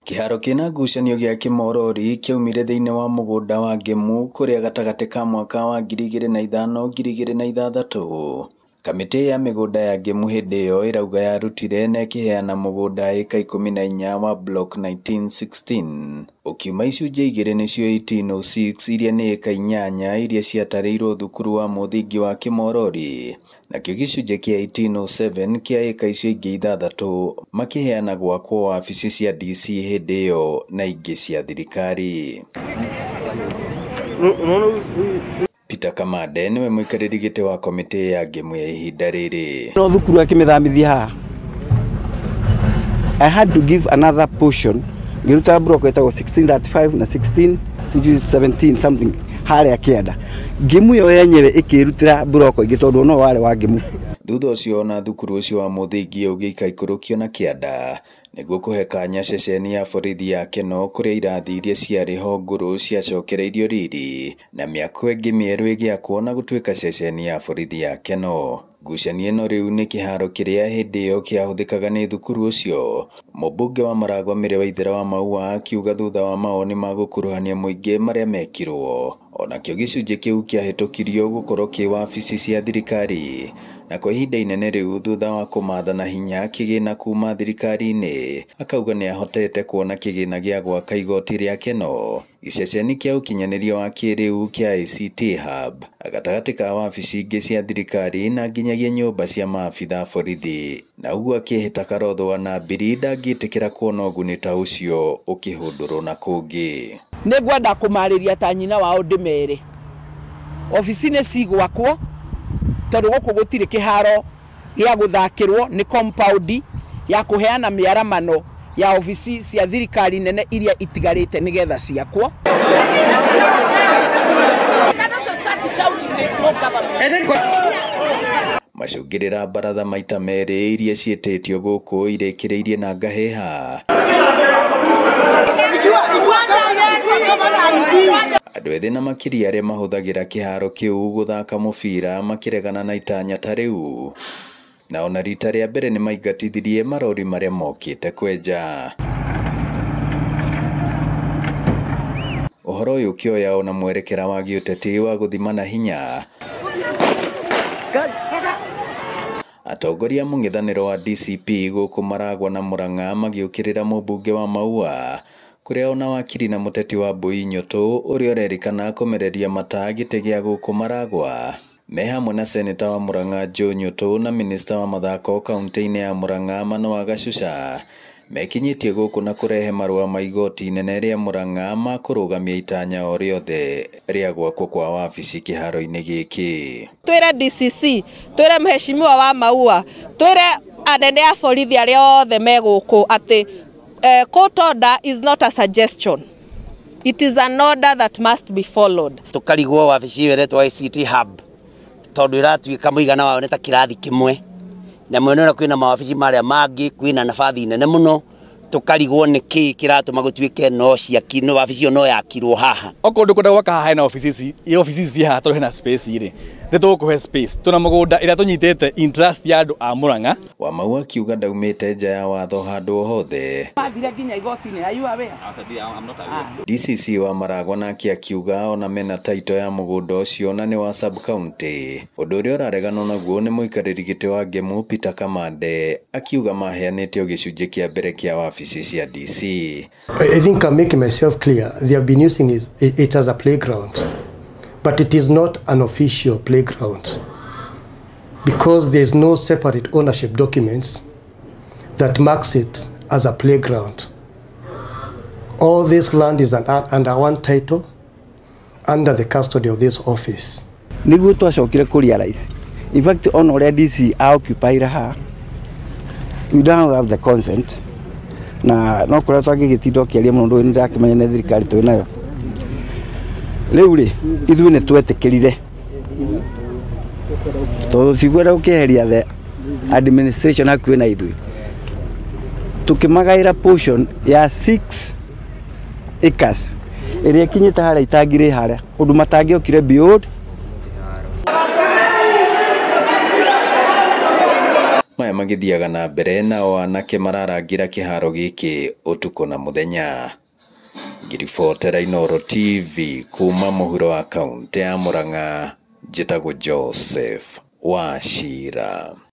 Kĩharo kĩna ngucanio gĩa kĩmorori kĩaumire thĩinĩ wa mũgũnda wa Ngemu kũrĩa gatagatĩ ka mwaka wa 2005-2006. Kamĩtĩ ya mĩgũnda ya Ngemu hĩndĩ ĩyo ĩrauga yarutire na ĩkĩheana mũgũnda ĩka 14 wa block 1916. Ũkiuma icunjĩ igĩrĩ nĩcio 1806 iria nĩ ĩka 8 iria ciatarĩirwo thukuru wa mũthingi wa Kĩmorori. Nakĩo gĩcunjĩ kĩa 1807 kĩa ĩka icio ingĩ 6 makĩheana gwakwo wabici cia DC hĩndĩ ĩyo na ingĩ cia thirikari. Peter Kamande niwe mũikarĩri gĩtĩ wa komĩtĩ ya Ngemu ya ihinda rĩrĩ. No thukuru akĩmĩthamithia haha. I had to give another portion. Ngĩruta block ĩtagwo 1635 na 17 something harĩa kĩanda. Ngemu yo yenyewe ĩkĩrutĩra block ingĩ tondũ no wale wa Ngemu. Thutha ũcio na thukuru ũcio wa mũthingi ũgĩika ikũrũkio na kĩanda nĩguo kũhe kanya ceceni ya borithi ya Keno kũrĩa irathi iria ciarĩ ho ngũrũ ciacokereirio riri na mĩako ĩngĩ mĩerũ ĩgĩakwo na gũtuĩka ceceni ya borithi ya Keno. Ngucanio ĩno rĩu nĩ kĩharo kĩrĩa hĩndĩ ĩyo kĩahũthĩkaga nĩ thukuru ũcio. Mũmbunge wa Maragwa Mĩrĩ Waithera wa Maua akiuga thutha wa mawoni ma gũkuruhania mũingĩ marĩa mekirwo. Onakĩo gĩcunjĩ kĩu kĩahĩtũkirio gũkorwo kĩ wabici cia thirikari. Na kwa ihinda inene rĩu thutha wa kũmatha na hinya kĩgĩna kuma thirikari-inĩ, akauga nĩ ahotete kuona kĩgĩna gĩa gwaka igoti rĩa Keno, gĩceceni kĩa ũkinyanĩria wa kĩrĩu kĩa ICT Hub, gatagatĩ ka wabici ingĩ cia thirikari na nginyagia nyũmba cia maabitha borithi. Na ũguo akĩhĩta Karotho wa Nambiri ndangĩtĩkĩra kuona ũguni ta ũcio ũkĩhũndũrwo na kũngĩ. Nĩngwenda kũmarĩria ta nyina wao ndĩmere ofici nĩ cigwakwo tondũ gũkũ gũtirĩ kĩharo gĩa gũthakĩrwo, nĩ compound ya kũheana mĩaramano ya ofici cia thirikari nene iria itigarĩte nĩgetha ciakwo. Macũngĩrĩra baratha maita merĩ iria ciĩtĩtio gũkũ irekĩrĩirie na ngaheha. Andũ ethĩ na makĩria arĩa mahũthagĩra kĩharo kĩu gũthaka mũbira makĩregana na itanya ta rĩu. Na ona rita rĩa mbere nĩ maingatithirie marori marĩa mokĩte kwenja. Ũhoro ũyũ ũkĩoya ona mwerekera wa gĩũteti wa gũthimana hinya. Atongoria mũng'ethanĩro wa DCP gũkũ Maragwa na Murang'a magĩũkĩrĩra mũmbunge wa Maua, kũrĩa ona wakiri na mũteti wa Mbui Nyoto ũrĩa ũrerĩkana kũmereria mata gĩtĩ gĩa gũkũ Maragwa. Me hamwe na seneta wa Murang'a Joe Nyoto na minista wa mathako kaunti-inĩ ya Murang'a Manoa Gacuca mekinyĩtie gũkũ na kũrehe marũa ma igoti inene rĩa Murang'a ma kũrũgamia itanya o rĩothe rĩa gwakwo kwa wabici kĩharo-inĩ gĩkĩ. Twĩre DCC, twĩre mheshimiwa wa Maua, twĩre anene a borithi arĩa othe me gũkũ atĩ court order is not a suggestion. It is an order that must be followed. Tukarigwo wabici ĩyo ĩretwo ICT Hub tondũ ĩratuĩka mũigana wao nĩ ta kĩrathi kĩmwe. Na mwena kwĩna mawabici marĩa mangĩ kwĩna nabathi nene mũno. Tukarigwo nĩkĩ kĩratũma gũtuĩke no ciaki no wabici ĩyo no yakirwo haha. Okorwo ndũkwenda gwaka haha hena ofici ici haha tondũ hena space irĩ. Nĩ tũkũhe space. Tuna mũgũnda ĩrĩa tũnyitĩte interest ya andũ a Murang'a. Wa Maua akiuga ndaumĩte nja ya watho handũ hothe. Mathire nginya igoti-inĩ, are you aware? DCC wa Maragwa nake akiuga ona mena taito ya mũgũnda ũcio na nĩ wa sub county. Ũndũ ũrĩa ũraregana naguo nĩ mũikarĩri gĩtĩ wa Ngemu Peter Kamande akiuga maheanĩte gĩcunjĩ kĩa mbere kĩa wabici cia DC. I think I'm making myself clear. They have been using it as a playground. But it is not an official playground because there is no separate ownership documents that marks it as a playground. All this land is under one title, under the custody of this office. Nĩguo twacokire kũrealize. In fact, on already DC occupy haha. We don't have the consent. Na no kũrĩa twagĩgĩtinda kĩaria mũno ndũ nĩndakĩmenya nĩ thirikari twĩ nayo. Rĩu rĩ ithuĩ nĩ twetĩkĩrire tondũ cigwera ũkĩheria the administration hakuhĩ na ithuĩ tũkĩmagaĩra portion ya 6 acres ĩrĩa ĩkinyĩte harĩa itangirĩ harĩa ũndũ matangĩokire build. Maya magithiaga na mbere nao anake mararangira kiharo giki utuko na muthenya. Ngiribotera Inooro TV kuma muhuro wa kaunti ya Murang'a, njĩtagwo Joseph Wachira.